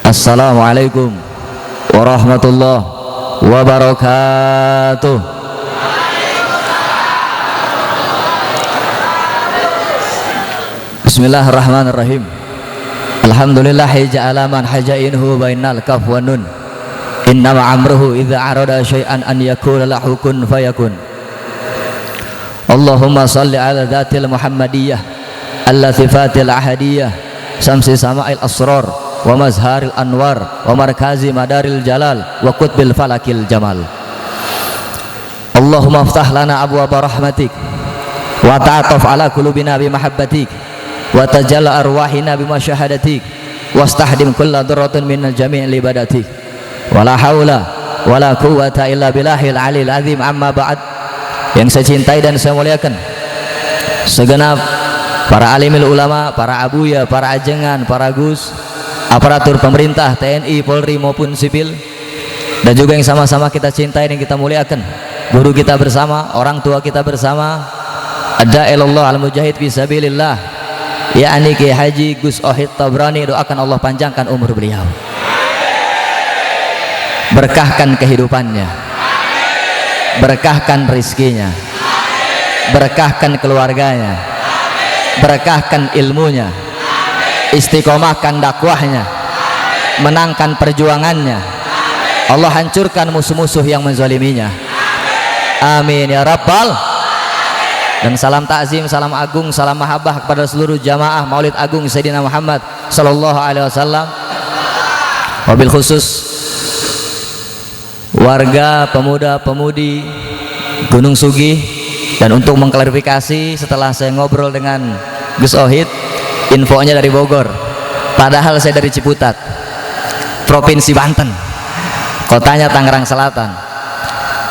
Assalamualaikum warahmatullahi wabarakatuh. Bismillahirrahmanirrahim. Alhamdulillahi ja'ala man hajainhu bainal kaf wa nun. Innama amruhu idza arada syai'an an yakuna lahu kun fayakun. Allahumma salli ala dhatil muhammadiyah allati fatil ahadiyah samsi sama'il asrar wa mazharil anwar wa markazi madaril jalal wa qutbil falakil jamal. Allahumma aftah lana abwaaba rahmatik wa ta'ataf ala qulubina bi mahabbatik wa tajalla arwahina bi masyahadatik wastahdim kulla darratin min jami'il ibadatik wala haula wala quwwata illa billahil alil azim. Amma ba'd. Yang saya cintai dan saya muliakan segenap para alimil ulama, para abuya, para ajengan, para gus, aparatur pemerintah, TNI, Polri maupun sipil, dan juga yang sama-sama kita cintai dan kita muliakan, guru kita bersama, orang tua kita bersama, ad-da'ilullah al-mujahid fisabilillah, yakni Kiai Haji Gus Ohid Tabrani. Doakan Allah panjangkan umur beliau, berkahkan kehidupannya, berkahkan rizkinya, berkahkan keluarganya, berkahkan ilmunya, istiqomahkan dakwahnya, menangkan perjuangannya. Allah hancurkan musuh-musuh yang menzaliminya. Amin ya rabbal. Dan salam takzim, salam agung, salam mahabbah kepada seluruh jamaah Maulid Agung Sayyidina Muhammad sallallahu alaihi wasallam. Wabil khusus warga, pemuda, pemudi Gunung Sugih. Dan untuk mengklarifikasi, setelah saya ngobrol dengan Gus Ohid, infonya dari Bogor, padahal saya dari Ciputat, Provinsi Banten, kotanya Tangerang Selatan.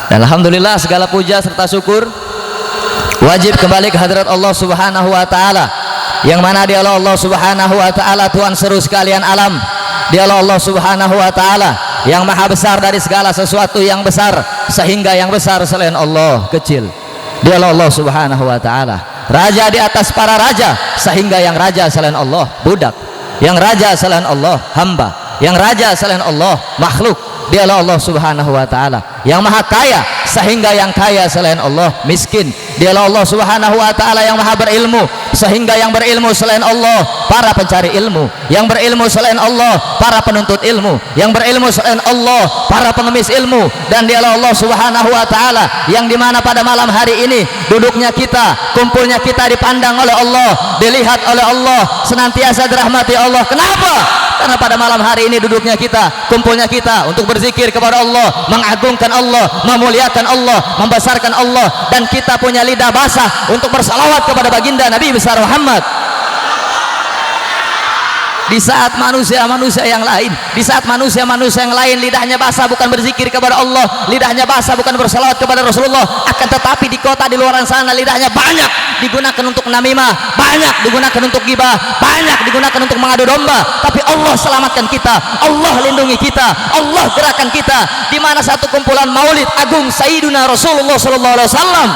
Dan alhamdulillah segala puja serta syukur wajib kembali ke hadirat Allah Subhanahu wa taala, yang mana dialah Allah Subhanahu wa taala Tuhan seru sekalian alam. Dialah Allah Subhanahu wa taala yang maha besar dari segala sesuatu yang besar, sehingga yang besar selain Allah kecil. Dialah Allah Subhanahu wa taala, raja di atas para raja, sehingga yang raja selain Allah budak, yang raja selain Allah hamba, yang raja selain Allah makhluk. Dialah Allah Subhanahu wa taala yang maha kaya, sehingga yang kaya selain Allah miskin. Dialah Allah Subhanahu wa taala yang maha berilmu, sehingga yang berilmu selain Allah para pencari ilmu, yang berilmu selain Allah para penuntut ilmu, yang berilmu selain Allah para pengemis ilmu. Dan dialah Allah Subhanahu wa taala yang dimana pada malam hari ini duduknya kita, kumpulnya kita dipandang oleh Allah, dilihat oleh Allah, senantiasa dirahmati Allah. Kenapa? Karena pada malam hari ini duduknya kita, kumpulnya kita untuk berzikir kepada Allah, mengagungkan Allah, memuliakan Allah, membesarkan Allah. Dan kita punya lidah basah untuk bersalawat kepada baginda Nabi besar Muhammad. Di saat manusia-manusia yang lain, di saat manusia-manusia yang lain lidahnya basah bukan berzikir kepada Allah, lidahnya basah bukan bersalawat kepada Rasulullah, akan tetapi di kota di luar sana lidahnya banyak digunakan untuk namimah, banyak digunakan untuk ghibah, banyak digunakan untuk mengadu domba. Tapi Allah selamatkan kita, Allah lindungi kita, Allah gerakan kita. Di mana satu kumpulan Maulid Agung Sayyidina Rasulullah sallallahu alaihi wasallam,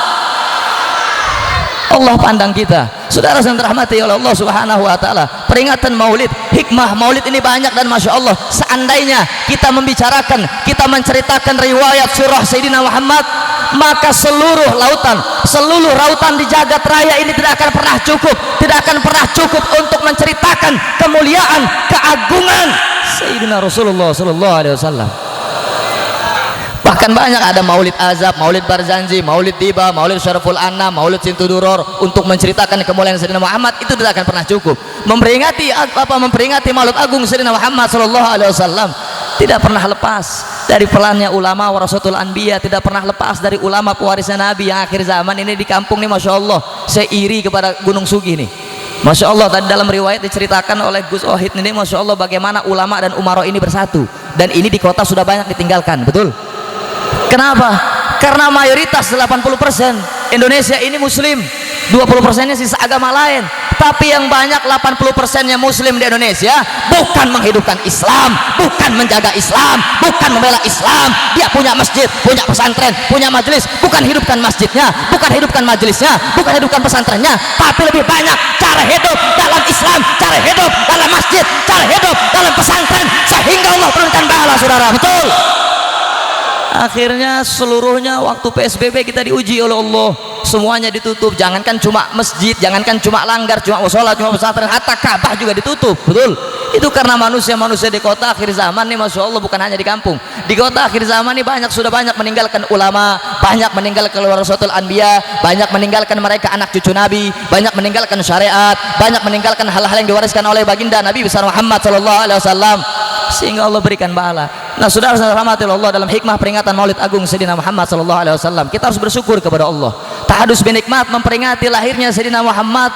Allah pandang kita, saudara yang dirahmati oleh Allah Subhanahu wa taala. Peringatan Maulid, hikmah Maulid ini banyak, dan masya Allah, seandainya kita membicarakan, kita menceritakan riwayat sirah Sayyidina Muhammad, maka seluruh lautan di jagat raya ini tidak akan pernah cukup, tidak akan pernah cukup untuk menceritakan kemuliaan, keagungan Sayyidina Rasulullah sallallahu alaihi wasallam. Bahkan banyak ada Maulid Azab, Maulid Barzanji, Maulid Tiba, Maulid Syaraful Anam, Maulid Sintuduror untuk menceritakan kemuliaan Sayyidina Muhammad. Itu tidak akan pernah cukup. Memperingati Maulid Agung Sayyidina Muhammad sallallahu alaihi wasallam tidak pernah lepas dari perannya ulama warasatul anbiya, tidak pernah lepas dari ulama pewarisnya Nabi yang akhir zaman ini di kampung ini. Masya Allah, saya iri kepada Gunung Sugih ini. Masya Allah, tadi dalam riwayat diceritakan oleh Gus Ohid ini, Masya Allah, bagaimana ulama dan umaro ini bersatu. Dan ini di kota sudah banyak ditinggalkan, betul? Kenapa? Karena mayoritas 80% Indonesia ini muslim, 20%-nya sisa agama lain. Tapi yang banyak 80%-nya muslim di Indonesia bukan menghidupkan Islam, bukan menjaga Islam, bukan membela Islam. Dia punya masjid, punya pesantren, punya majelis, bukan hidupkan masjidnya, bukan hidupkan majelisnya, bukan hidupkan pesantrennya, tapi lebih banyak cara hidup dalam Islam, cara hidup dalam masjid, cara hidup dalam pesantren, sehingga saudara, betul. Akhirnya seluruhnya waktu PSBB kita diuji oleh Allah, semuanya ditutup. Jangankan cuma masjid, jangankan cuma langgar, cuma musola, cuma pesantren, hatta Ka'bah juga ditutup. Betul. Itu karena manusia-manusia di kota akhir zaman nih, masya Allah, bukan hanya di kampung, di kota akhir zaman nih sudah banyak meninggalkan ulama, banyak meninggalkan warasatul anbiya, banyak meninggalkan mereka anak cucu Nabi, banyak meninggalkan syariat, banyak meninggalkan hal-hal yang diwariskan oleh baginda Nabi besar Muhammad sallallahu alaihi wasallam, sehingga Allah berikan pahala. Nah, saudara-saudara rahmati Allah, dalam hikmah peringatan Maulid Agung Sayyidina Muhammad sallallahu alaihi wasallam, kita harus bersyukur kepada Allah. Tahadus bin nikmat, memperingati lahirnya Sayyidina Muhammad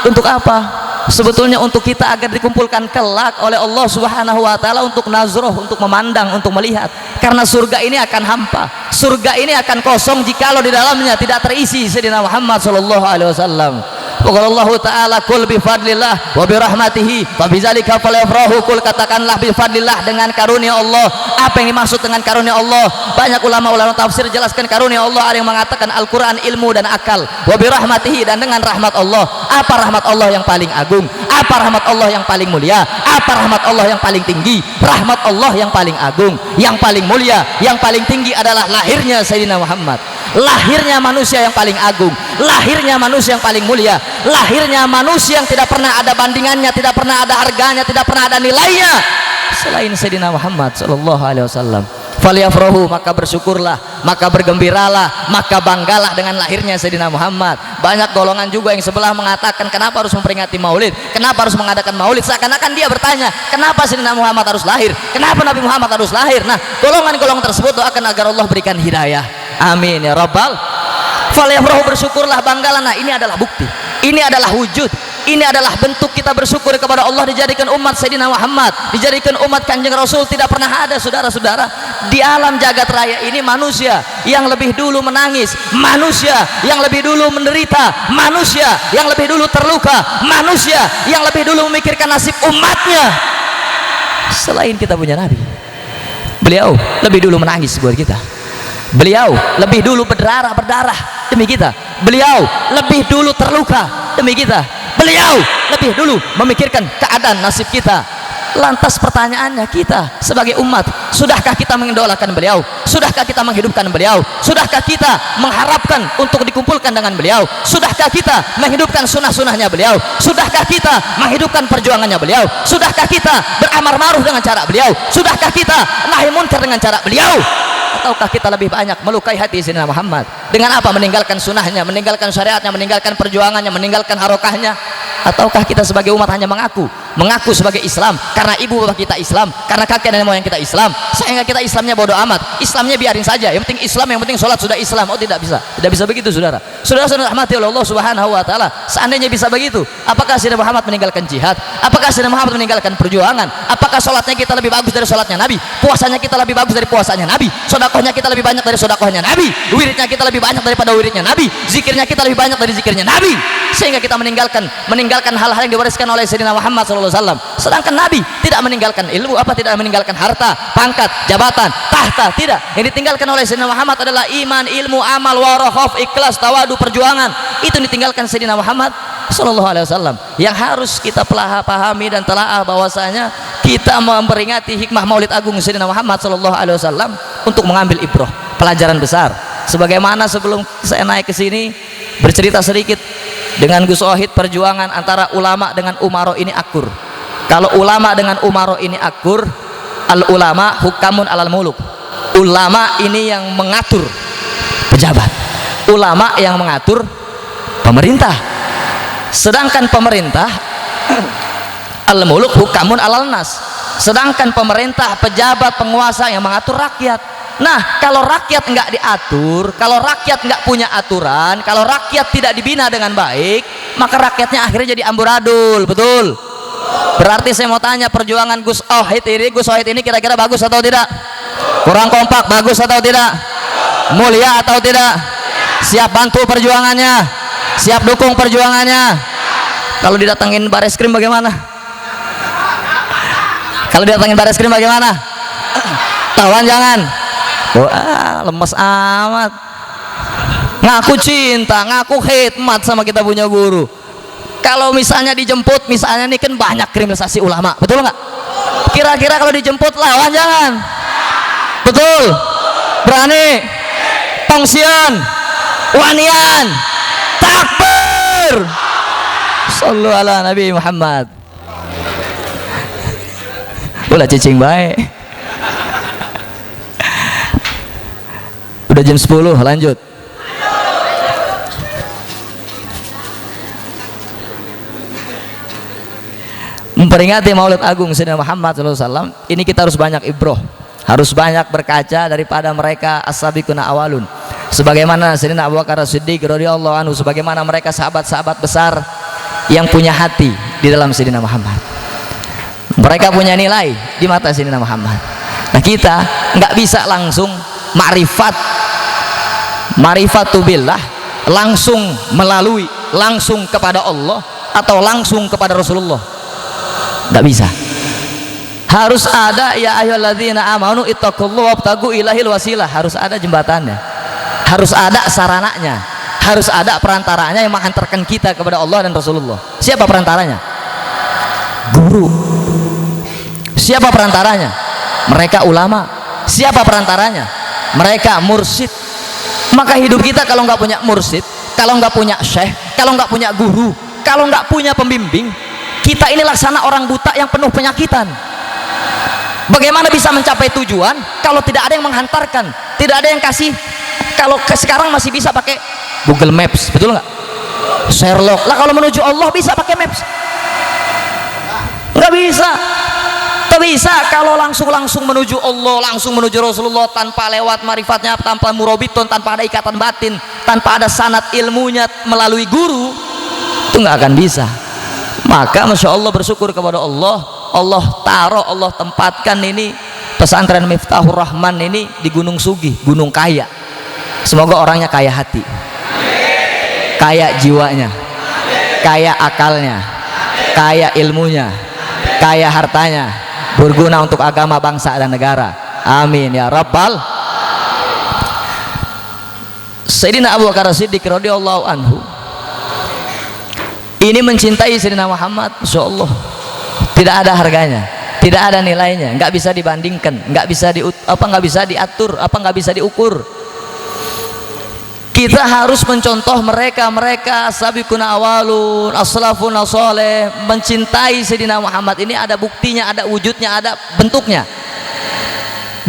untuk apa? Sebetulnya untuk kita agar dikumpulkan kelak oleh Allah Subhanahu wa taala untuk nazroh, untuk memandang, untuk melihat. Karena surga ini akan hampa, surga ini akan kosong jikalau di dalamnya tidak terisi Sayyidina Muhammad sallallahu alaihi wasallam. Qala Allah taala, "Qul bi fadlillah wa bi rahmatihi fa bidzalika falyafrahu." Qul, katakanlah, bi fadlillah, dengan karunia Allah. Apa yang dimaksud dengan karunia Allah? Banyak ulama-ulama tafsir jelaskan karunia Allah, ada yang mengatakan Al-Qur'an, ilmu dan akal. Wa bi rahmatihi, dan dengan rahmat Allah. Apa rahmat Allah yang paling agung? Apa rahmat Allah yang paling mulia? Apa rahmat Allah yang paling tinggi? Rahmat Allah yang paling agung, yang paling mulia, yang paling tinggi adalah lahirnya Sayyidina Muhammad. Lahirnya manusia yang paling agung, lahirnya manusia yang paling mulia, lahirnya manusia yang tidak pernah ada bandingannya, tidak pernah ada harganya, tidak pernah ada nilainya selain Sayyidina Muhammad sallallahu alaihi wasallam. Falyafrahu, maka bersyukurlah, maka bergembiralah, maka banggalah dengan lahirnya Sayyidina Muhammad. Banyak golongan juga yang sebelah mengatakan, kenapa harus memperingati Maulid, kenapa harus mengadakan Maulid, seakan-akan dia bertanya, kenapa Sayyidina Muhammad harus lahir, kenapa Nabi Muhammad harus lahir. Nah, golongan-golongan tersebut doakan agar Allah berikan hidayah, amin ya rabbal. Falyafrahu, bersyukurlah, banggalah. Nah, ini adalah bukti, ini adalah wujud, ini adalah bentuk kita bersyukur kepada Allah, dijadikan umat Sayyidina Muhammad, dijadikan umat Kanjeng Rasul. Tidak pernah ada, saudara-saudara, di alam jagat raya ini manusia yang lebih dulu menangis, manusia yang lebih dulu menderita, manusia yang lebih dulu terluka, manusia yang lebih dulu memikirkan nasib umatnya selain kita punya Nabi. Beliau lebih dulu menangis buat kita, beliau lebih dulu berdarah demi kita, beliau lebih dulu terluka demi kita, beliau lebih dulu memikirkan keadaan nasib kita. Lantas pertanyaannya, kita sebagai umat, sudahkah kita mengidolakan beliau? Sudahkah kita menghidupkan beliau? Sudahkah kita mengharapkan untuk dikumpulkan dengan beliau? Sudahkah kita menghidupkan sunnah-sunnahnya beliau? Sudahkah kita menghidupkan perjuangannya beliau? Sudahkah kita beramar ma'ruf dengan cara beliau? Sudahkah kita nahi munkar dengan cara beliau? Ataukah kita lebih banyak melukai hati Sayyidina Muhammad dengan apa? Meninggalkan sunnahnya, meninggalkan syariatnya, meninggalkan perjuangannya, meninggalkan harokahnya? Ataukah kita sebagai umat hanya mengaku sebagai Islam karena ibu bapak kita Islam, karena kakek nenek moyang kita Islam, sehingga kita Islamnya bodoh amat, Islamnya biarin saja, yang penting Islam, yang penting sholat sudah Islam? Oh, tidak bisa, tidak bisa begitu, saudara. Saudara-saudara rahmati Allah Subhanahu wa taala, seandainya bisa begitu, apakah Sayyidina Muhammad meninggalkan jihad? Apakah Sayyidina Muhammad meninggalkan perjuangan? Apakah sholatnya kita lebih bagus dari sholatnya Nabi? Puasanya kita lebih bagus dari puasanya Nabi? Sedekahnya kita lebih banyak dari sedekahnya Nabi? Wiridnya kita lebih banyak daripada wiridnya Nabi? Zikirnya kita lebih banyak dari zikirnya Nabi? Sehingga kita meninggalkan hal-hal yang diwariskan oleh Sayyidina Muhammad sallallahu alaihi wasallam. Sedangkan Nabi tidak meninggalkan ilmu, tidak meninggalkan harta, pangkat, jabatan, tahta, tidak. Yang ditinggalkan oleh Sayyidina Muhammad adalah iman, ilmu, amal, warahaf, ikhlas, tawadu, perjuangan. Itu ditinggalkan Sayyidina Muhammad sallallahu alaihi wasallam. Yang harus kita pahami dan telaah bahwasanya kita memperingati hikmah Maulid Agung Sayyidina Muhammad sallallahu alaihi wasallam untuk mengambil ibrah, pelajaran besar. Sebagaimana sebelum saya naik ke sini bercerita sedikit dengan Gus Ohid, perjuangan antara ulama dengan umaro ini akur. Kalau ulama dengan umaro ini akur, al ulama hukamun alal muluk. Ulama ini yang mengatur pejabat, ulama yang mengatur pemerintah. Sedangkan pemerintah al muluk hukamun alal nas. Sedangkan pemerintah, pejabat, penguasa yang mengatur rakyat. Nah, kalau rakyat nggak diatur, kalau rakyat nggak punya aturan, kalau rakyat tidak dibina dengan baik, maka rakyatnya akhirnya jadi amburadul. Betul? Berarti saya mau tanya, perjuangan Gus Ohid ini kira-kira bagus atau tidak? Kurang kompak, bagus atau tidak? Mulia atau tidak? Siap bantu perjuangannya? Siap dukung perjuangannya? Kalau didatengin Bareskrim bagaimana? Kalau didatengin Bareskrim bagaimana? Tawan jangan. Wah, lemes amat. Ngaku cinta, ngaku khidmat sama kita punya guru. Kalau misalnya dijemput, misalnya nih kan banyak kriminalisasi ulama, betul nggak? Kira-kira kalau dijemput lawan jangan. Betul? Berani? Tongsian? Wanian? Takbir! Sallu ala Nabi Muhammad. Ulah cicing baik. Udah jam 10, lanjut. Memperingati Maulid Agung Sayyidina Muhammad SAW, ini kita harus banyak ibroh, harus banyak berkaca daripada mereka as-sabiquna awalun. Sebagaimana Sayyidina Abu Bakar As-Siddiq radhiyallahu anhu, sebagaimana mereka sahabat-sahabat besar yang punya hati di dalam Sayyidina Muhammad. Mereka punya nilai di mata Sayyidina Muhammad. Nah, kita nggak bisa langsung ma'rifatu billah, langsung melalui, langsung kepada Allah atau langsung kepada Rasulullah. Nggak bisa. Harus ada ya ayyuhalladzina amanu ittaqullaha wabtagu ilahil wasilah. Harus ada jembatannya, harus ada sarananya, harus ada perantaranya yang menghantarkan kita kepada Allah dan Rasulullah. Siapa perantaranya? Guru. Siapa perantaranya? Mereka ulama. Siapa perantaranya? Mereka mursyid. Maka hidup kita kalau nggak punya mursyid, kalau nggak punya syekh, kalau nggak punya guru, kalau nggak punya pembimbing, kita ini laksana orang buta yang penuh penyakitan. Bagaimana bisa mencapai tujuan kalau tidak ada yang menghantarkan, tidak ada yang kasih? Kalau sekarang masih bisa pakai Google Maps, betul nggak? Sherlock lah, kalau menuju Allah bisa pakai Maps? Nggak bisa. Nggak bisa kalau langsung menuju Allah, langsung menuju Rasulullah tanpa lewat marifatnya, tanpa murabitun, tanpa ada ikatan batin, tanpa ada sanad ilmunya melalui guru, itu nggak akan bisa. Maka Masya Allah bersyukur kepada Allah, Allah taruh, Allah tempatkan ini pesantren Miftahur Rahman ini di Gunung Sugih, gunung kaya. Semoga orangnya kaya hati, kaya jiwanya, kaya akalnya, kaya ilmunya, kaya hartanya, berguna untuk agama, bangsa dan negara. Amin ya rabbal. Sayyidina Abu Bakar As-Siddiq radhiyallahu anhu ini mencintai Sayyidina Muhammad, Masya Allah, tidak ada harganya, tidak ada nilainya, nggak bisa dibandingkan, nggak bisa nggak bisa diatur, nggak bisa diukur. Kita harus mencontoh mereka sabiquna awalun, as-salafun as-saleh, mencintai Sayyidina Muhammad. Ini ada buktinya, ada wujudnya, ada bentuknya.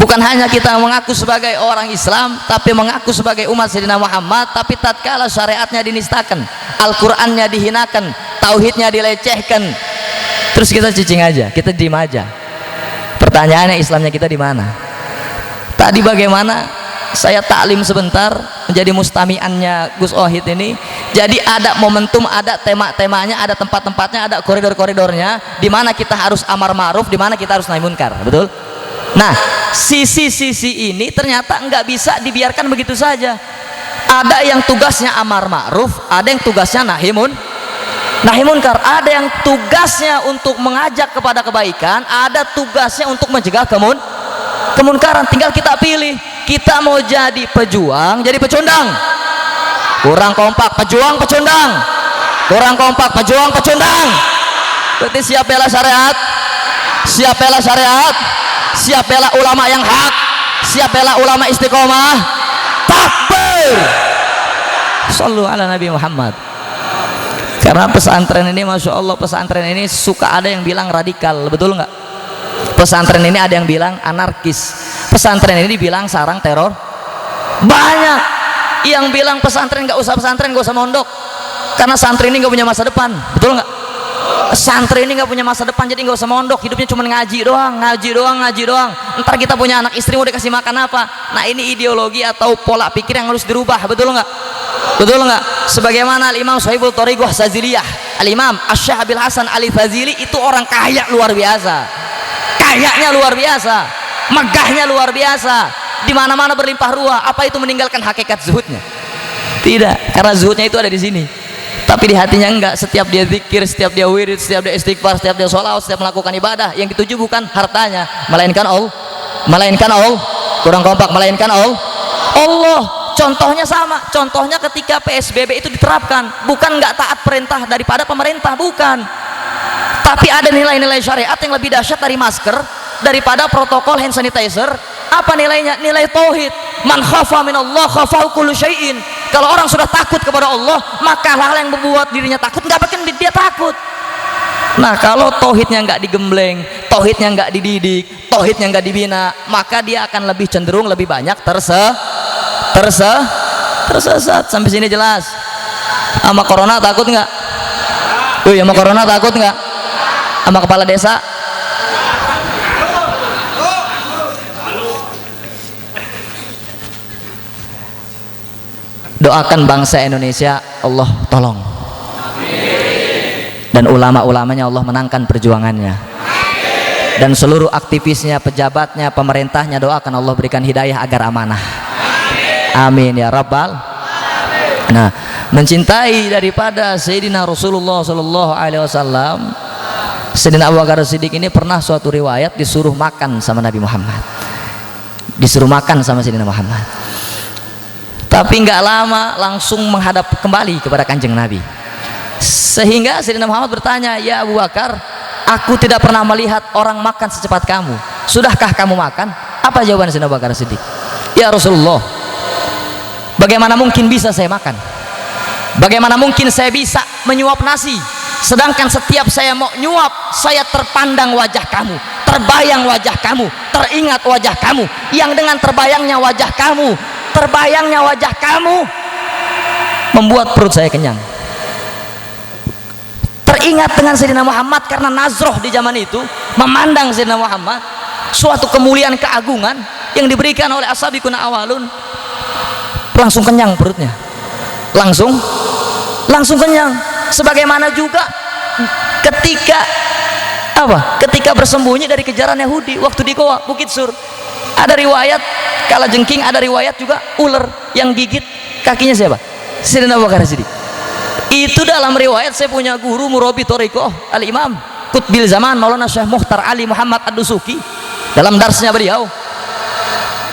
Bukan hanya kita mengaku sebagai orang Islam, tapi mengaku sebagai umat Sayyidina Muhammad, tapi tatkala syariatnya dinistakan, Al-Qur'annya dihinakan, tauhidnya dilecehkan, terus kita cicing aja, kita diem aja. Pertanyaannya, Islamnya kita di mana? Tadi bagaimana saya taklim sebentar menjadi mustami'annya Gus Ohid ini, jadi ada momentum, ada tema-temanya, ada tempat-tempatnya, ada koridor-koridornya, di mana kita harus amar ma'ruf, di mana kita harus nahi munkar, betul? Nah, sisi-sisi ini ternyata nggak bisa dibiarkan begitu saja. Ada yang tugasnya amar ma'ruf, ada yang tugasnya nahi munkar, ada yang tugasnya untuk mengajak kepada kebaikan, ada tugasnya untuk mencegah kemunkaran. Tinggal kita pilih, kita mau jadi pejuang, jadi pecundang. Kurang kompak, pejuang, pecundang. Kurang kompak, pejuang, pecundang. Berarti siap bela syariat, siap bela syariat, siap bela ulama yang hak, siap bela ulama istiqomah. Takbir. Sallu ala Nabi Muhammad. Karena pesantren ini, Masya Allah, pesantren ini suka ada yang bilang radikal, betul nggak? Pesantren ini ada yang bilang anarkis, pesantren ini dibilang sarang teror. Banyak yang bilang pesantren nggak usah mondok, karena santri ini nggak punya masa depan, betul nggak? Santri ini nggak punya masa depan, jadi nggak usah mondok, hidupnya cuma ngaji doang. Ntar kita punya anak istri mau dikasih makan apa? Nah, ini ideologi atau pola pikir yang harus dirubah, betul nggak? Betul nggak? Sebagaimana Al-Imam Sahibul Thariqah Saziliyah, Al-Imam Asy-Syaikh Abil Hasan Al-Fazili itu orang kaya luar biasa, kayanya luar biasa, megahnya luar biasa, di mana-mana berlimpah ruah. Apa itu meninggalkan hakikat zuhudnya? Tidak, karena zuhudnya itu ada di sini, tapi di hatinya enggak. Setiap dia zikir, setiap dia wirid, setiap dia istighfar, setiap dia sholawat, setiap melakukan ibadah, yang dituju bukan hartanya, melainkan Allah, kurang kompak, melainkan Allah. Contohnya sama, contohnya ketika PSBB itu diterapkan, bukan nggak taat perintah daripada pemerintah, bukan, tapi ada nilai-nilai syariat yang lebih dahsyat dari masker, daripada protokol hand sanitizer, Apa nilainya? Nilai tauhid. Man khafa minallah khafahu kullu syai'in. Kalau orang sudah takut kepada Allah, maka hal yang membuat dirinya takut nggak bikin dia takut. Nah, kalau tauhidnya nggak digembleng, tauhidnya nggak dididik, tauhidnya nggak dibina, maka dia akan lebih cenderung lebih banyak tersesat. Sampai sini jelas? Sama corona takut nggak? Sama corona takut nggak? Sama kepala desa? Doakan bangsa Indonesia, Allah tolong. Dan ulama-ulamanya Allah menangkan perjuangannya. Dan seluruh aktivisnya, pejabatnya, pemerintahnya, doakan Allah berikan hidayah agar amanah. Amin ya Rabbal. Nah, mencintai daripada Sayyidina Rasulullah Sallallahu Alaihi Wasallam, Sayyidina Abu Bakar Siddiq ini pernah suatu riwayat disuruh makan sama Nabi Muhammad, disuruh makan sama Sayyidina Muhammad, tapi nggak lama langsung menghadap kembali kepada kanjeng Nabi, sehingga Sayyidina Muhammad bertanya, ya Abu Bakar, aku tidak pernah melihat orang makan secepat kamu, sudahkah kamu makan? Apa jawaban Sayyidina Abu Bakar Siddiq? Ya Rasulullah, bagaimana mungkin bisa saya makan? Bagaimana mungkin saya bisa menyuap nasi, sedangkan setiap saya mau nyuap, saya terpandang wajah kamu, terbayang wajah kamu, teringat wajah kamu, yang dengan terbayangnya wajah kamu, terbayangnya wajah kamu membuat perut saya kenyang. Teringat dengan Sayyidina Muhammad karena nazroh di zaman itu memandang Sayyidina Muhammad, suatu kemuliaan keagungan yang diberikan oleh as-sabiqun awalun, langsung kenyang perutnya, langsung kenyang. Sebagaimana juga ketika bersembunyi dari kejaran Yahudi waktu di Goa Bukit Sur, ada riwayat kala jengking, ada riwayat juga ular yang gigit kakinya siapa? Sayyidina Abu Bakar Siddiq. Itu dalam riwayat saya punya guru murabi thariqah Al-Imam Qutbil Zaman Maulana Syekh Mukhtar Ali Muhammad Ad-Dusuki, dalam darsnya beliau,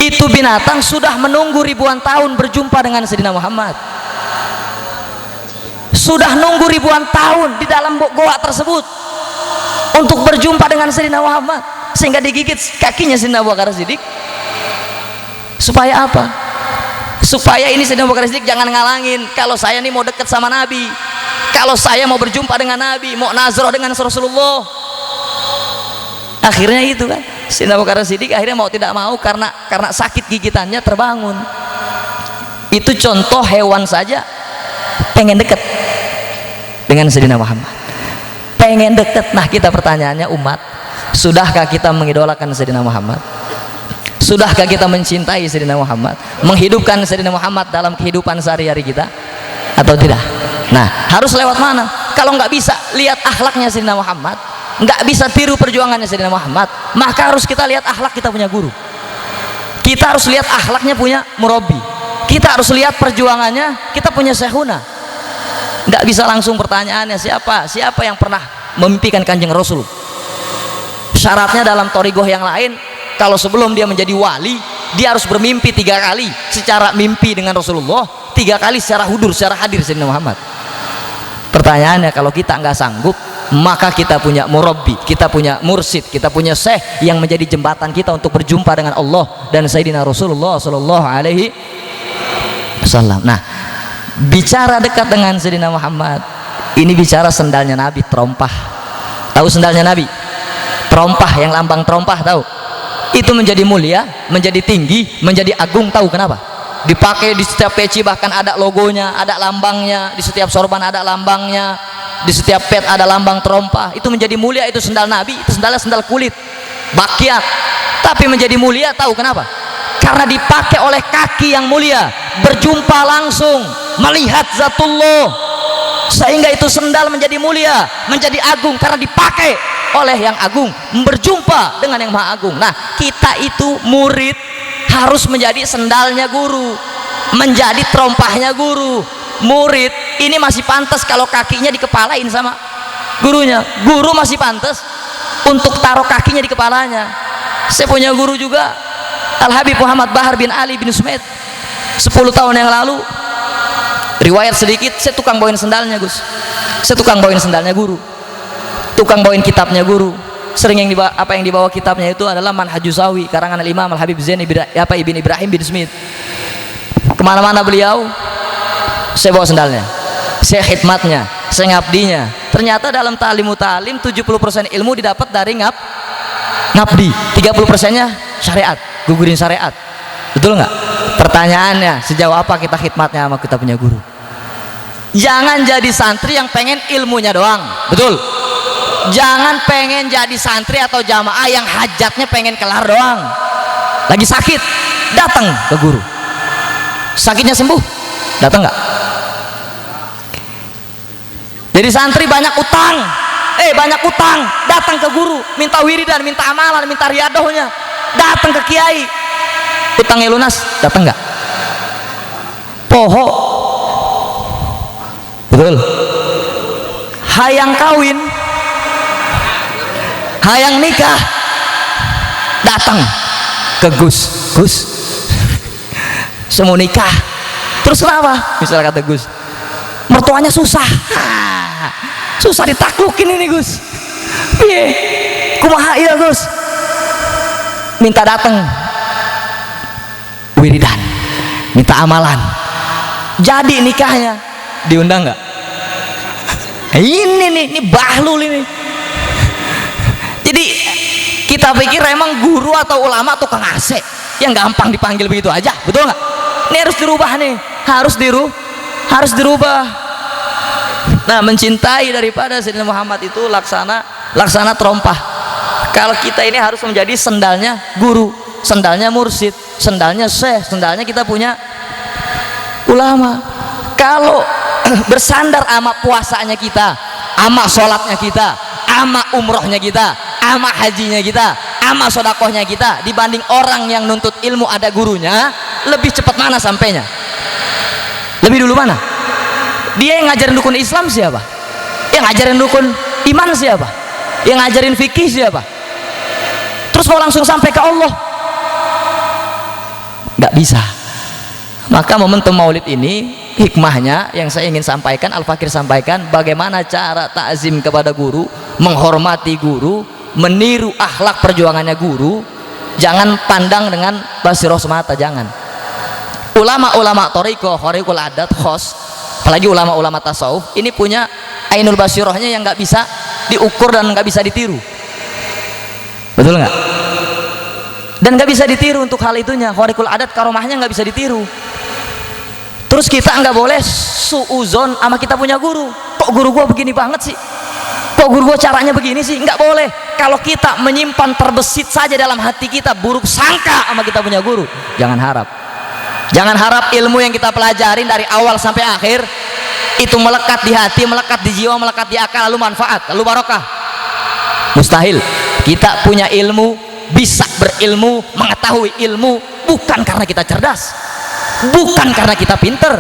itu binatang sudah menunggu ribuan tahun berjumpa dengan Sayyidina Muhammad, sudah nunggu ribuan tahun di dalam goa tersebut untuk berjumpa dengan Sayyidina Muhammad, sehingga digigit kakinya Sayyidina Abu Bakar Siddiq. Supaya apa? Supaya ini Sayyidina Abu Bakar Siddiq jangan ngalangin, kalau saya nih mau dekat sama Nabi, kalau saya mau berjumpa dengan Nabi, mau nazroh dengan Rasulullah. Akhirnya itu kan Sayyidina Abu Bakar Siddiq akhirnya mau tidak mau karena sakit gigitannya terbangun. Itu contoh hewan saja pengen dekat dengan Sayyidina Muhammad, pengen dekat. Nah, kita pertanyaannya umat, sudahkah kita mengidolakan Sayyidina Muhammad? Sudahkah kita mencintai Sayyidina Muhammad, menghidupkan Sayyidina Muhammad dalam kehidupan sehari-hari kita atau tidak? Nah, harus lewat mana? Kalau nggak bisa lihat akhlaknya Sayyidina Muhammad, nggak bisa tiru perjuangannya Sayyidina Muhammad, maka harus kita lihat akhlak kita punya guru, kita harus lihat akhlaknya punya murabi, kita harus lihat perjuangannya kita punya syekhuna. Nggak bisa langsung pertanyaannya siapa yang pernah memimpikan kanjeng Rasul. Syaratnya dalam thariqah yang lain, kalau sebelum dia menjadi wali, dia harus bermimpi 3 kali secara mimpi dengan Rasulullah, 3 kali secara hudur, secara hadir Sayyidina Muhammad. Pertanyaannya, kalau kita nggak sanggup, maka kita punya murabbi, kita punya mursid, kita punya syekh yang menjadi jembatan kita untuk berjumpa dengan Allah dan Sayyidina Rasulullah Sallallahu Alaihi Wasallam. Nah, bicara dekat dengan Sayyidina Muhammad, ini bicara sendalnya Nabi, terompah. Tahu sendalnya Nabi? Terompah, yang lambang terompah, tahu? Itu menjadi mulia, menjadi tinggi, menjadi agung. Tahu kenapa? Dipakai di setiap peci, bahkan ada logonya, ada lambangnya, di setiap sorban ada lambangnya, di setiap pet ada lambang terompah. Itu menjadi mulia, itu sendal Nabi. Itu sendalnya sendal kulit bakiat, tapi menjadi mulia. Tahu kenapa? Karena dipakai oleh kaki yang mulia, berjumpa langsung, melihat zatullah, sehingga itu sendal menjadi mulia, menjadi agung karena dipakai oleh yang agung, berjumpa dengan yang maha agung. Nah, kita itu murid harus menjadi sendalnya guru, menjadi terompahnya guru. Murid ini masih pantas kalau kakinya dikepalain sama gurunya, guru masih pantas untuk taruh kakinya di kepalanya. Saya punya guru juga, Al-Habib Muhammad Bahar bin Ali bin Sumed. 10 tahun yang lalu, riwayat sedikit, saya tukang bawain sendalnya Gus, saya tukang bawain sendalnya guru, tukang bawain kitabnya guru. sering yang dibawa kitabnya itu adalah Manhajus Sawi karangan Imam Al-Habib Zain Ibn Ibrahim bin Smith. Kemana-mana beliau saya bawa sendalnya, saya khidmatnya, saya ngabdinya. Ternyata dalam ta'lim 70% ilmu didapat dari ngabdi, 30%-nya syariat, gugurin syariat. Betul nggak? Pertanyaannya, sejauh apa kita khidmatnya sama kita punya guru? Jangan jadi santri yang pengen ilmunya doang. Betul? Jangan pengen jadi santri atau jamaah yang hajatnya pengen kelar doang. Lagi sakit, datang ke guru. Sakitnya sembuh, datang nggak? Jadi santri banyak utang, datang ke guru, minta wiridan, minta amalan, minta riadohnya, datang ke kiai, utangnya lunas, datang nggak? Poho, betul. Hayang kawin, hayang nikah, datang ke Gus, semua nikah, terus kenapa? Misalnya kata Gus, mertuanya susah ditaklukin ini Gus, piye kumaha ieu Gus, minta datang wiridan, minta amalan, jadi nikahnya, diundang nggak? Ini bahlul ini. Jadi kita pikir emang guru atau ulama tukang AC yang gampang dipanggil begitu aja, betul nggak? Ini harus dirubah nih, harus dirubah. Nah, mencintai daripada Sayyidina Muhammad itu laksana terompah. Kalau kita ini harus menjadi sendalnya guru, sendalnya mursyid, sendalnya syekh, sendalnya kita punya ulama. Kalau bersandar ama puasanya kita, ama sholatnya kita, ama umrohnya kita, ama hajinya kita, ama sodakohnya kita, dibanding orang yang nuntut ilmu ada gurunya, lebih cepat mana sampainya? Lebih dulu mana? Dia yang ngajarin rukun Islam siapa? Yang ngajarin rukun iman siapa? Yang ngajarin fikih siapa? Terus mau langsung sampai ke Allah? Nggak bisa. Maka momentum maulid ini, hikmahnya yang saya ingin sampaikan, Al-Fakir sampaikan, bagaimana cara ta'zim kepada guru, menghormati guru, meniru akhlak perjuangannya guru. Jangan pandang dengan basiroh semata, jangan. Ulama-ulama thariqah, khariqul adat, khos, apalagi ulama-ulama tasawuf, ini punya ainul basirohnya yang nggak bisa diukur dan nggak bisa ditiru. Betul nggak? Dan nggak bisa ditiru untuk hal itunya. Khariqul adat karomahnya nggak bisa ditiru. Terus kita nggak boleh suuzon sama kita punya guru. Kok guru gua begini banget sih? Kok guru gua caranya begini sih? Nggak boleh. Kalau kita menyimpan terbesit saja dalam hati kita buruk sangka sama kita punya guru, jangan harap. Jangan harap ilmu yang kita pelajarin dari awal sampai akhir itu melekat di hati, melekat di jiwa, melekat di akal, lalu manfaat, lalu barokah. Mustahil. Kita punya ilmu, bisa berilmu, mengetahui ilmu bukan karena kita cerdas, bukan karena kita pinter,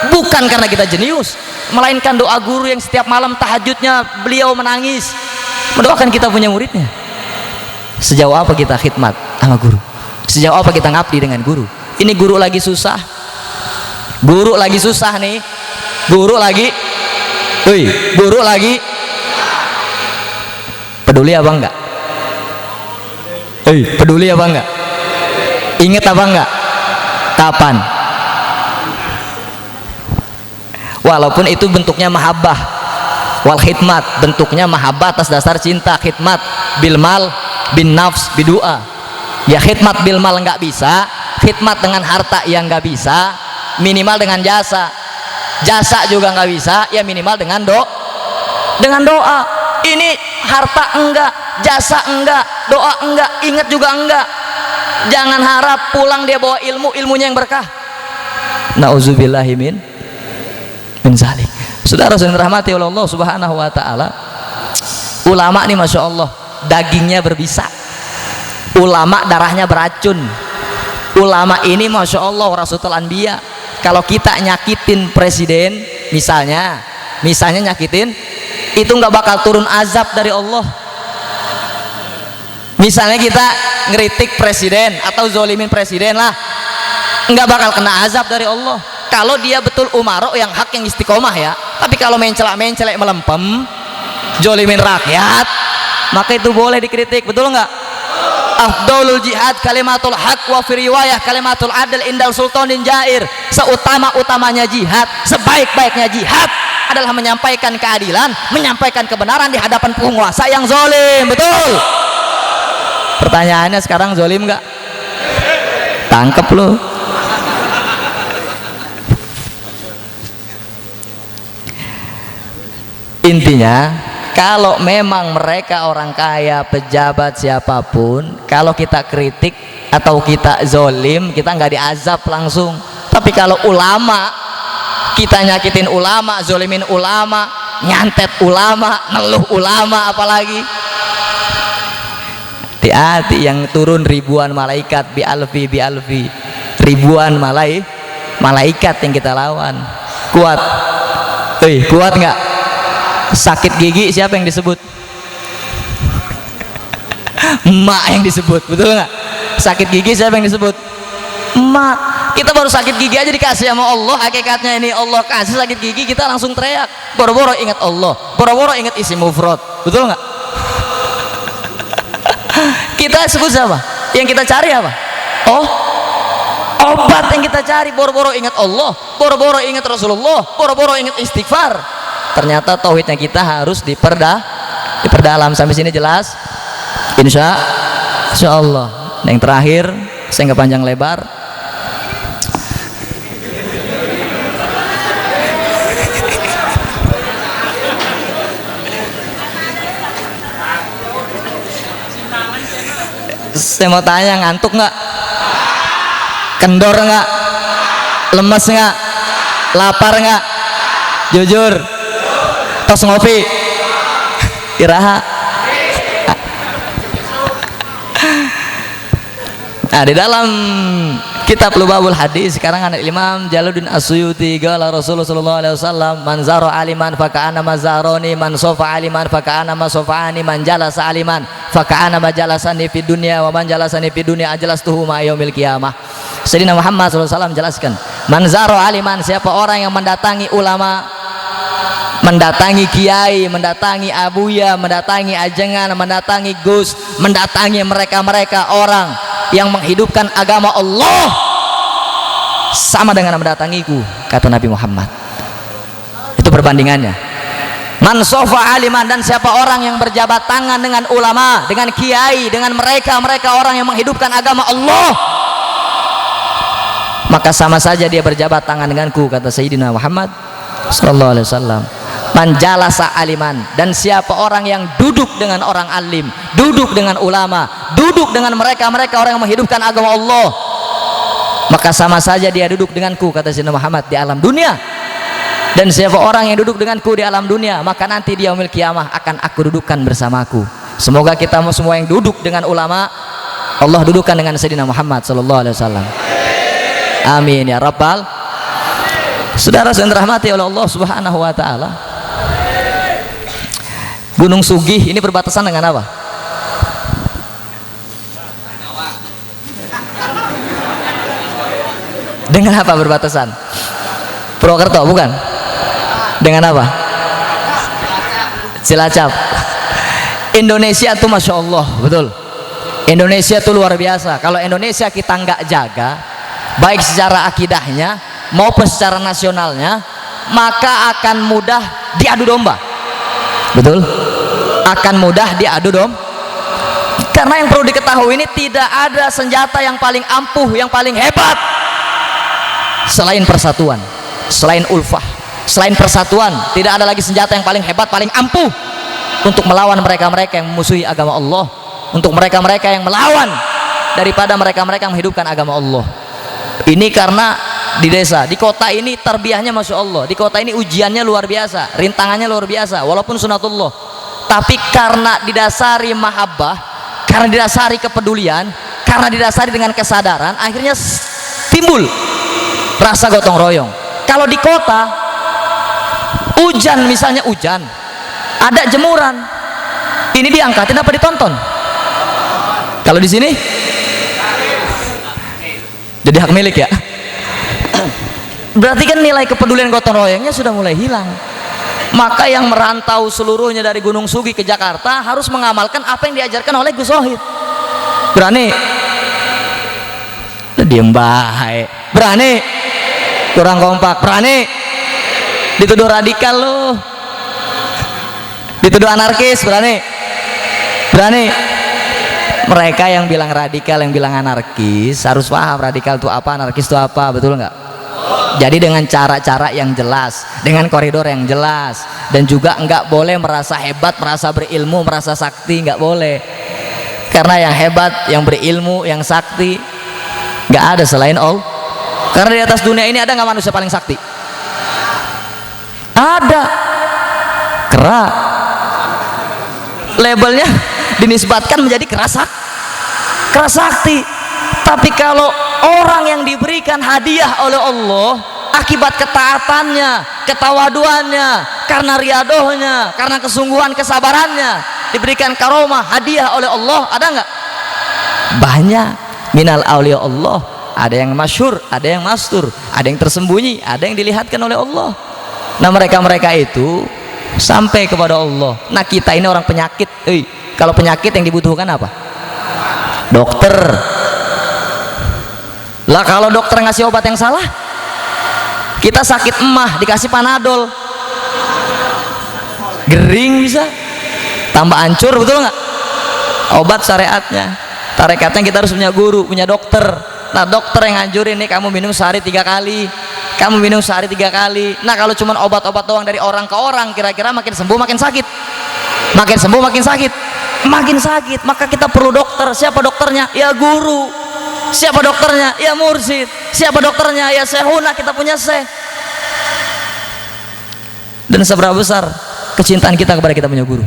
bukan karena kita jenius, melainkan doa guru yang setiap malam tahajudnya beliau menangis mendoakan kita punya muridnya. Sejauh apa kita khidmat sama guru? Sejauh apa kita ngabdi dengan guru? Ini guru lagi susah nih, guru lagi peduli apa enggak? Peduli apa enggak? Ingat apa enggak? Kapan? Walaupun itu bentuknya mahabbah wal khidmat, bentuknya mahabbah atas dasar cinta, khidmat bil mal bin nafs bidua. Ya khidmat bil mal enggak bisa, khidmat dengan harta yang nggak bisa, minimal dengan jasa juga nggak bisa, ya minimal dengan doa. Ini harta enggak, jasa enggak, doa enggak, ingat juga enggak. Jangan harap pulang dia bawa ilmunya yang berkah. Nauzubillahi min zalik. Saudara yang dirahmati oleh Allah Subhanahu wa taala, ulama nih masya Allah dagingnya berbisa, ulama darahnya beracun. Ulama ini masya Allah warasatul anbiya. Kalau kita nyakitin presiden misalnya nyakitin, itu nggak bakal turun azab dari Allah. Misalnya kita ngeritik presiden atau zolimin presiden lah, nggak bakal kena azab dari Allah kalau dia betul umaro yang hak, yang istiqomah ya. Tapi kalau mencelak melempem, zolimin rakyat, maka itu boleh dikritik, betul nggak? Afdalul jihad kalimatul haq wa fi riwayah kalimatul adl indal sultanin jair. Seutama-utamanya jihad, sebaik-baiknya jihad adalah menyampaikan keadilan, menyampaikan kebenaran di hadapan penguasa yang zalim, betul? Pertanyaannya sekarang zalim nggak? Tangkep lo. Intinya, kalau memang mereka orang kaya, pejabat, siapapun, kalau kita kritik atau kita zolim, kita nggak diazab langsung. Tapi kalau ulama, kita nyakitin ulama, zolimin ulama, nyantet ulama, ngeluh ulama, apalagi hati-hati, yang turun ribuan malaikat, bi alfi ribuan malaikat yang kita lawan. Kuat, kuat nggak? Sakit gigi siapa yang disebut? Emak yang disebut, betul nggak? Sakit gigi siapa yang disebut? Emak. Kita baru sakit gigi aja dikasih sama Allah. Hakikatnya ini Allah kasih sakit gigi, kita langsung teriak, boro-boro ingat Allah, boro-boro ingat isi mufrad, betul nggak? Kita sebut siapa? Yang kita cari apa? Oh, obat yang kita cari. Boro-boro ingat Allah, boro-boro ingat Rasulullah, boro-boro ingat istighfar. Ternyata tauhidnya kita harus diperdalam. Sampai sini jelas? Insya Allah. Yang terakhir, saya nggak panjang lebar. Saya mau tanya, ngantuk nggak? Kendor nggak? Lemes nggak? Lapar nggak? Jujur. Tos ngopi iraha. Nah, di dalam kitab Lubabul Hadis sekarang anak Imam Jalaluddin As-Suyuti qala Rasulullah sallallahu alaihi wasallam man zara aliman faka'ana mazaroni man sofa aliman faka'ana masofa'ani man jalasa aliman faka'ana majalasani fid dunya wa man jalasani fid dunya ajlastuhu ma yaumil qiyamah. Sayyidina Muhammad sallallahu alaihi wasallam jelaskan, man zara aliman, siapa orang yang mendatangi ulama, mendatangi kiai, mendatangi abuya, mendatangi ajengan, mendatangi gus, mendatangi mereka-mereka orang yang menghidupkan agama Allah, sama dengan mendatangiku, kata Nabi Muhammad. Itu perbandingannya. Man sofa aliman, dan siapa orang yang berjabat tangan dengan ulama, dengan kiai, dengan mereka-mereka orang yang menghidupkan agama Allah, maka sama saja dia berjabat tangan denganku, kata Sayyidina Muhammad sallallahu alaihi wasallam. Man jalasa aliman, dan siapa orang yang duduk dengan orang alim, duduk dengan ulama, duduk dengan mereka-mereka orang yang menghidupkan agama Allah, maka sama saja dia duduk denganku, kata Sayyidina Muhammad, di alam dunia. Dan siapa orang yang duduk denganku di alam dunia, maka nanti di yaumil kiamah akan aku dudukkan bersamaku. Semoga kita semua yang duduk dengan ulama, Allah dudukkan dengan Sayyidina Muhammad sallallahu alaihi wasallam. Amin ya rabbal. Saudara yang dirahmati oleh Allah Subhanahu wa taala, Gunung Sugih ini berbatasan dengan apa? Dengan apa berbatasan? Purwokerto bukan? Dengan apa? Cilacap. Indonesia tuh Masya Allah, betul. Indonesia tuh luar biasa. Kalau Indonesia kita nggak jaga, baik secara akidahnya maupun secara nasionalnya, maka akan mudah diadu domba. Betul? Akan mudah diadu domba. Karena yang perlu diketahui ini, tidak ada senjata yang paling ampuh, yang paling hebat selain persatuan, selain ulfah, selain persatuan. Tidak ada lagi senjata yang paling hebat, paling ampuh untuk melawan mereka-mereka yang memusuhi agama Allah, untuk mereka-mereka yang melawan daripada mereka-mereka yang menghidupkan agama Allah. Ini karena di desa, di kota ini tarbiyahnya Masya Allah, di kota ini ujiannya luar biasa, rintangannya luar biasa, walaupun sunatullah, tapi karena didasari mahabbah, karena didasari kepedulian, karena didasari dengan kesadaran, akhirnya timbul rasa gotong royong. Kalau di kota, hujan misalnya, hujan, ada jemuran, ini diangkatin apa ditonton? Kalau di sini jadi hak milik ya. Berarti kan nilai kepedulian gotong royongnya sudah mulai hilang. Maka yang merantau seluruhnya dari Gunung Sugi ke Jakarta harus mengamalkan apa yang diajarkan oleh Gus Ohid. Berani? Diem baik. Berani? Kurang kompak. Berani? Dituduh radikal lo, dituduh anarkis. Berani? Berani? Mereka yang bilang radikal, yang bilang anarkis harus paham radikal itu apa, anarkis itu apa, betul nggak? Jadi dengan cara-cara yang jelas, dengan koridor yang jelas, dan juga nggak boleh merasa hebat, merasa berilmu, merasa sakti, nggak boleh. Karena yang hebat, yang berilmu, yang sakti nggak ada selain Allah. Karena di atas dunia ini ada nggak manusia paling sakti? Ada. Kera. Labelnya dinisbatkan menjadi kerasakti. Tapi kalau orang yang diberikan hadiah oleh Allah akibat ketaatannya, ketawaduannya, karena riadohnya, karena kesungguhan, kesabarannya, diberikan karomah, hadiah oleh Allah, ada nggak? Banyak. Minal auliya Allah, ada yang masyhur, ada yang mastur, ada yang tersembunyi, ada yang dilihatkan oleh Allah. Nah, mereka itu sampai kepada Allah. Nah, kita ini orang penyakit. Kalau penyakit yang dibutuhkan apa? Dokter. Lah kalau dokter ngasih obat yang salah, kita sakit emah dikasih panadol, gering bisa, tambah hancur, betul nggak? Obat syariatnya, tarekatnya kita harus punya guru, punya dokter. Nah, dokter yang nganjurin nih, kamu minum sehari 3 kali, kamu minum sehari 3 kali. Nah, kalau cuma obat-obat doang dari orang ke orang, kira-kira makin sembuh makin sakit, makin sembuh makin sakit, makin sakit. Maka kita perlu dokter. Siapa dokternya? Ya guru. Siapa dokternya? Ya mursyid. Siapa dokternya? Ya syekhuna, kita punya syekh. Dan seberapa besar kecintaan kita kepada kita punya guru?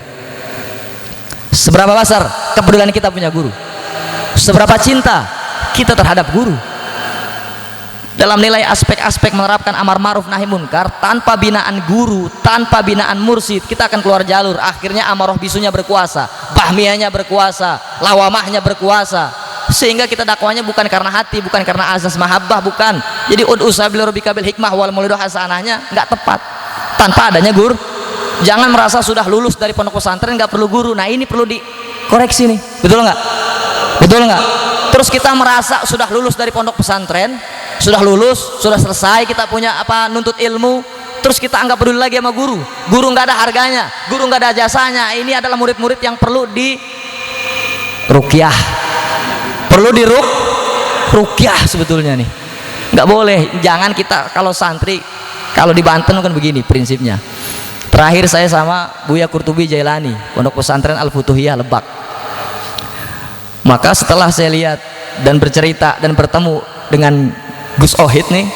Seberapa besar kepedulian kita punya guru? Seberapa cinta kita terhadap guru? Dalam nilai aspek-aspek menerapkan amar ma'ruf nahi munkar, tanpa binaan guru, tanpa binaan mursyid, kita akan keluar jalur. Akhirnya amarah bisunya berkuasa, bahmiyahnya berkuasa, lawamahnya berkuasa, sehingga kita dakwanya bukan karena hati, bukan karena azas mahabbah, bukan. Jadi ud'u sabila rabbika bil hikmah wal mau'izah hasanahnya nggak tepat tanpa adanya guru. Jangan merasa sudah lulus dari pondok pesantren nggak perlu guru. Nah, ini perlu dikoreksi nih, betul nggak? Betul nggak? Terus kita merasa sudah lulus dari pondok pesantren, sudah lulus, sudah selesai, kita punya apa, nuntut ilmu, terus kita anggap peduli lagi sama guru. Guru nggak ada harganya, guru nggak ada jasanya. Ini adalah murid-murid yang perlu di ruqyah, perlu di ruqyah sebetulnya nih. Nggak boleh. Jangan kita, kalau santri, kalau di Banten kan begini prinsipnya. Terakhir saya sama Buya Qurtubi Jailani, pondok pesantren Al-Futuhiyah Lebak. Maka setelah saya lihat dan bercerita dan bertemu dengan Gus Ohid nih,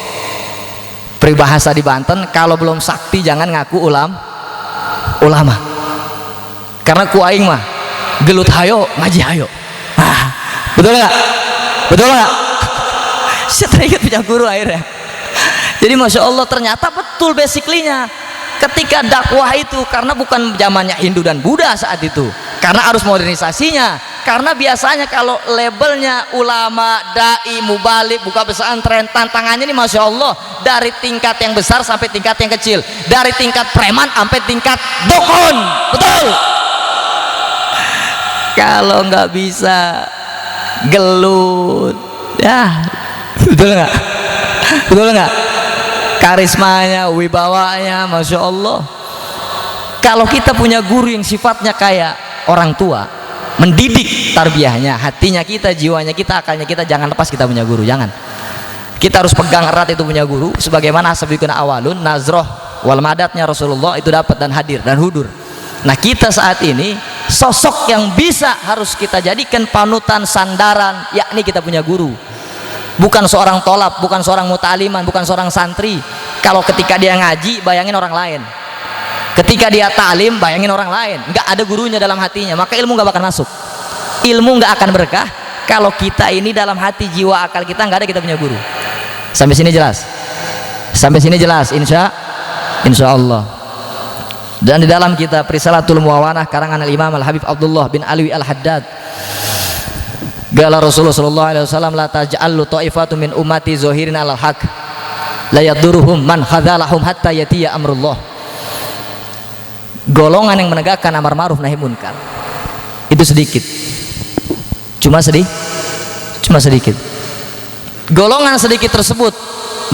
peribahasa di Banten, kalau belum sakti jangan ngaku ulama. Karena ku aing mah gelut hayo ngaji hayo. Betul nggak? Betul nggak? Saya teringat punya guru akhirnya. Jadi masya Allah, ternyata betul basically-nya. Ketika dakwah itu, karena bukan zamannya Hindu dan Buddha saat itu, karena harus modernisasinya. Karena biasanya kalau labelnya ulama, dai, mubalik, buka pesantren, tantangannya ini masya Allah dari tingkat yang besar sampai tingkat yang kecil, dari tingkat preman sampai tingkat dokon. Betul? Kalau nggak bisa gelut, ya betul nggak? Betul nggak? Karismanya, wibawanya, masya Allah. Kalau kita punya guru yang sifatnya kayak orang tua, mendidik tarbiyahnya, hatinya kita, jiwanya kita, akalnya kita, jangan lepas kita punya guru, jangan. Kita harus pegang erat itu punya guru, sebagaimana sabikuna awalun, nazroh wal madatnya Rasulullah itu dapat dan hadir dan hudur. Nah, kita saat ini sosok yang bisa harus kita jadikan panutan, sandaran, yakni kita punya guru. Bukan seorang tolab, bukan seorang muta'aliman, bukan seorang santri. Kalau ketika dia ngaji, bayangin orang lain. Ketika dia ta'lim, bayangin orang lain. Nggak ada gurunya dalam hatinya, maka ilmu nggak bakal masuk. Ilmu nggak akan berkah kalau kita ini dalam hati, jiwa, akal kita nggak ada kita punya guru. Sampai sini jelas? Sampai sini jelas, insya Allah. Dan di dalam kitab Risalatul Muawanah karangan Al-Imam Al-Habib Abdullah bin Alwi Al-Haddad, Gala Rasulullah sallallahu alaihi wasallam, la taj'allu ta'ifatu min ummati zahirin 'alal haq la yadurruhum man khadhalahum hatta yatiya amrullah. golongan yang menegakkan amar ma'ruf nahi munkar itu sedikit, cuma sedikit. Golongan sedikit tersebut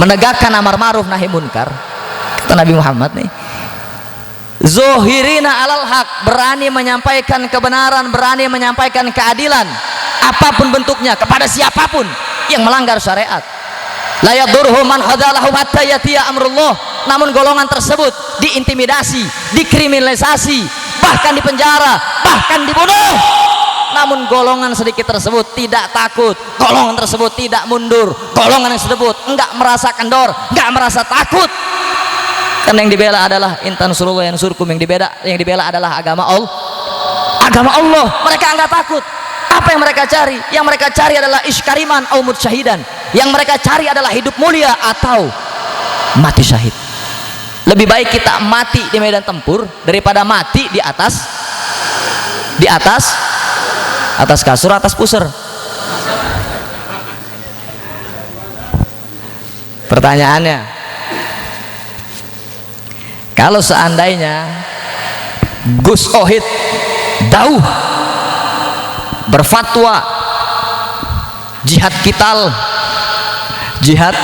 menegakkan amar ma'ruf nahi munkar, kata Nabi Muhammad nih, zohirina alal haq, berani menyampaikan kebenaran, berani menyampaikan keadilan apapun bentuknya kepada siapapun yang melanggar syariat. La yadurhum man hadalahum hatta yatiya amrullah. Namun golongan tersebut diintimidasi, dikriminalisasi, bahkan dipenjara, bahkan dibunuh. Namun golongan sedikit tersebut tidak takut, golongan tersebut tidak mundur, golongan yang tersebut enggak merasa kendor, enggak merasa takut. Karena yang dibela adalah intan surullah yang surkum, yang dibela adalah agama Allah. Agama Allah, mereka enggak takut. Apa yang mereka cari? Yang mereka cari adalah iskariman au mutsyahidan. Yang mereka cari adalah hidup mulia atau mati syahid. Lebih baik kita mati di medan tempur daripada mati di atas kasur, atas pusar. Pertanyaannya, kalau seandainya Gus Ohid dauh berfatwa jihad kital, jihad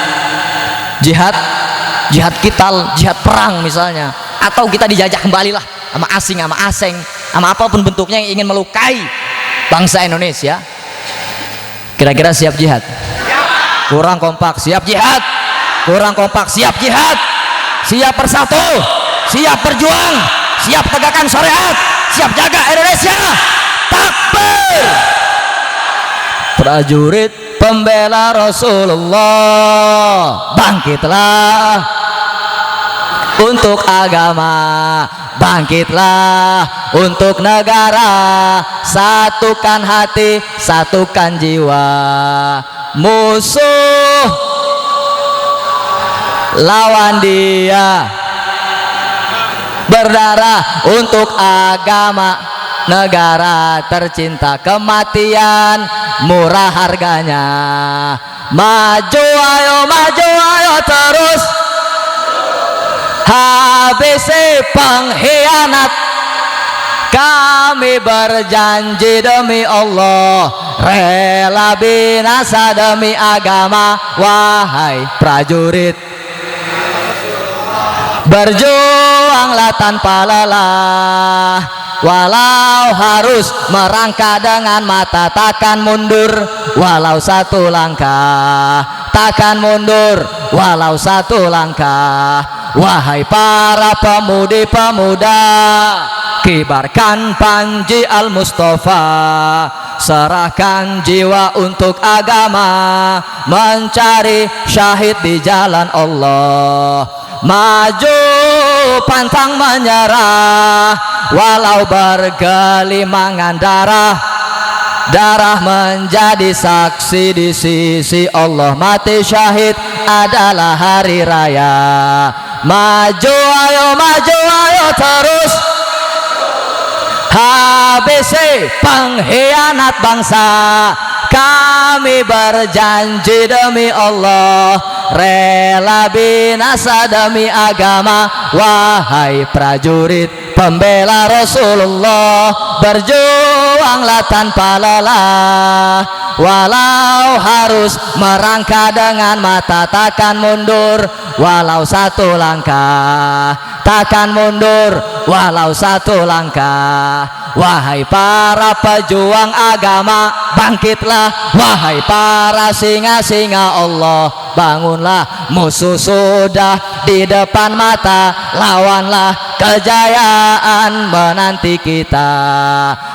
perang misalnya, atau kita dijajah kembali lah sama asing, sama apapun bentuknya yang ingin melukai bangsa Indonesia, kira-kira siap jihad? Kurang kompak, siap jihad. Kurang kompak, siap jihad. Siap bersatu, siap berjuang, siap tegakkan syariat, siap jaga Indonesia. Takbir. Prajurit pembela Rasulullah, bangkitlah untuk agama, bangkitlah untuk negara, satukan hati, satukan jiwa. Musuh lawan dia, berdarah untuk agama, negara tercinta, kematian murah harganya. Maju ayo terus, habis pengkhianat. Kami berjanji demi Allah, rela binasa demi agama. Wahai prajurit, berjuanglah tanpa lelah, walau harus merangkak dengan mata, takkan mundur walau satu langkah, takkan mundur walau satu langkah. Wahai para pemudi-pemuda, kibarkan panji Al-Mustafa, serahkan jiwa untuk agama, mencari syahid di jalan Allah. Maju pantang menyerah, walau bergelimangan darah, darah menjadi saksi di sisi Allah. Mati syahid adalah hari raya. Maju ayo terus, habisi pengkhianat bangsa. Kami berjanji demi Allah, rela binasa demi agama. Wahai prajurit pembela Rasulullah, berjuanglah tanpa lelah, walau harus merangkak dengan mata, takkan mundur walau satu langkah, takkan mundur walau satu langkah. Wahai para pejuang agama, bangkitlah. Wahai para singa-singa Allah, bangunlah. Musuh sudah di depan mata, lawanlah. Kejayaan menanti kita,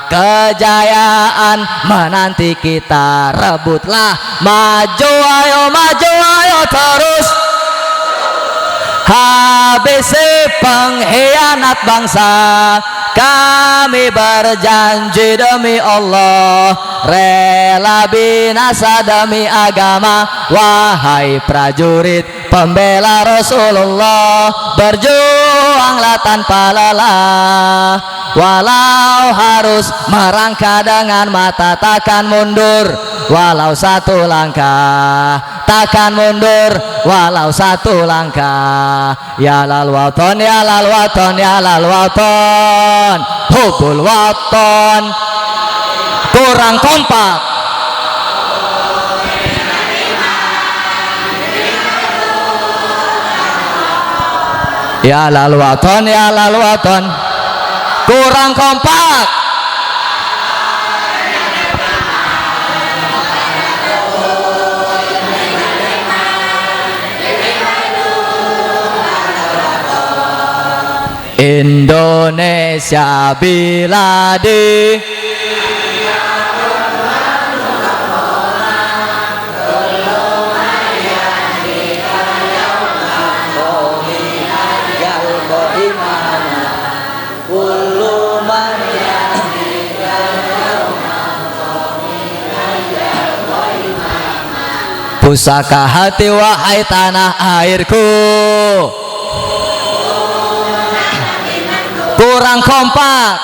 kejayaan menanti kita. Rebutlah, maju ayo terus, habisi pengkhianat bangsa. Kami berjanji demi Allah, rela binasa demi agama. Wahai prajurit pembela Rasulullah, berjuanglah tanpa lelah, walau harus merangkak dengan mata, takkan mundur walau satu langkah, takkan mundur walau satu langkah. Ya lal waton, ya lal waton, ya lal waton, hubul waton. Kurang kompak. Ya lal waton, ya lal waton, kurang kompak. Indonesia biladi, pusaka hati wahai tanah airku, kurang kompak.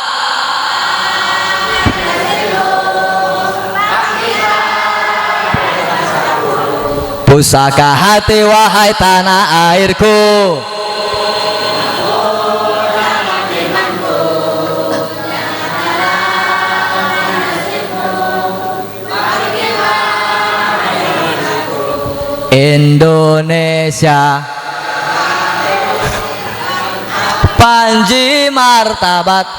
Pusaka hati wahai tanah airku, Indonesia panji martabat.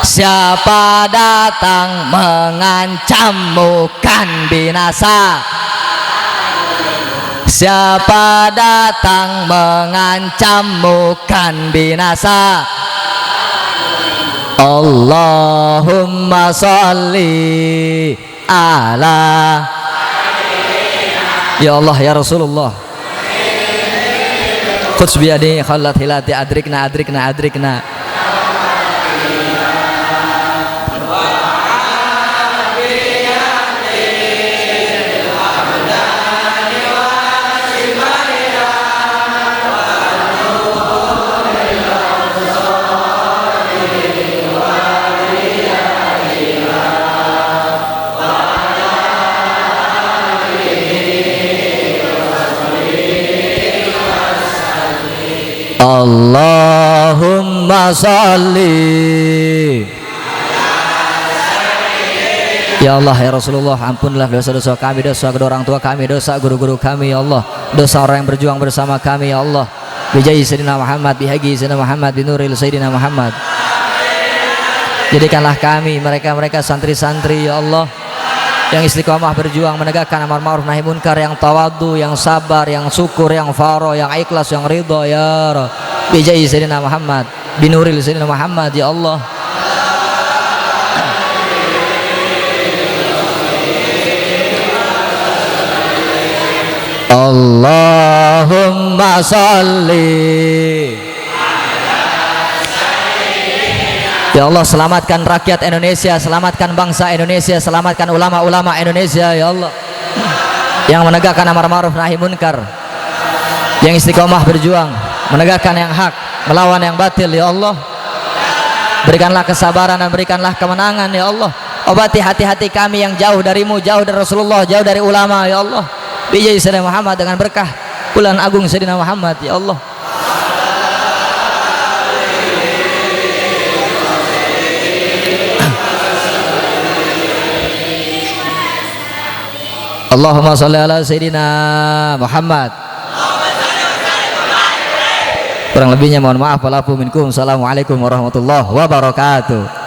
Siapa datang mengancammu kan binasa. Siapa datang mengancammu kan binasa. Allahumma sholli ala. Ya Allah ya Rasulullah. Quds biyadi khallat hilati adrikna adrikna adrikna. Allahumma sholli. Ya Allah ya Rasulullah, ampunlah dosa-dosa kami, dosa kedua orang tua kami, dosa guru-guru kami ya Allah, dosa orang yang berjuang bersama kami ya Allah. Bijai Sayyidina Muhammad, bihaqi Sayyidina Muhammad, binuril Sayyidina Muhammad. Jadikanlah kami mereka-mereka santri-santri ya Allah yang istiqomah berjuang menegakkan amar ma'ruf nahi munkar, yang tawadhu, yang sabar, yang syukur, yang faro, yang ikhlas, yang ridha ya Rabb. Bijai Sayyidina Muhammad, binuril Sayyidina Muhammad ya Allah. Allahumma sholli. Ya Allah, selamatkan rakyat Indonesia, selamatkan bangsa Indonesia, selamatkan ulama-ulama Indonesia ya Allah, yang menegakkan amar ma'ruf nahi munkar, yang istiqomah berjuang menegakkan yang hak, melawan yang batil ya Allah. Berikanlah kesabaran dan berikanlah kemenangan ya Allah. Obati hati-hati kami yang jauh darimu, jauh dari Rasulullah, jauh dari ulama ya Allah. Bijai Sayyidina Muhammad, dengan berkah bulan agung Sayyidina Muhammad ya Allah. Allahumma sholli ala Sayyidina Muhammad. Kurang lebihnya mohon maaf. Walafu minkum. Assalamualaikum warahmatullahi wabarakatuh.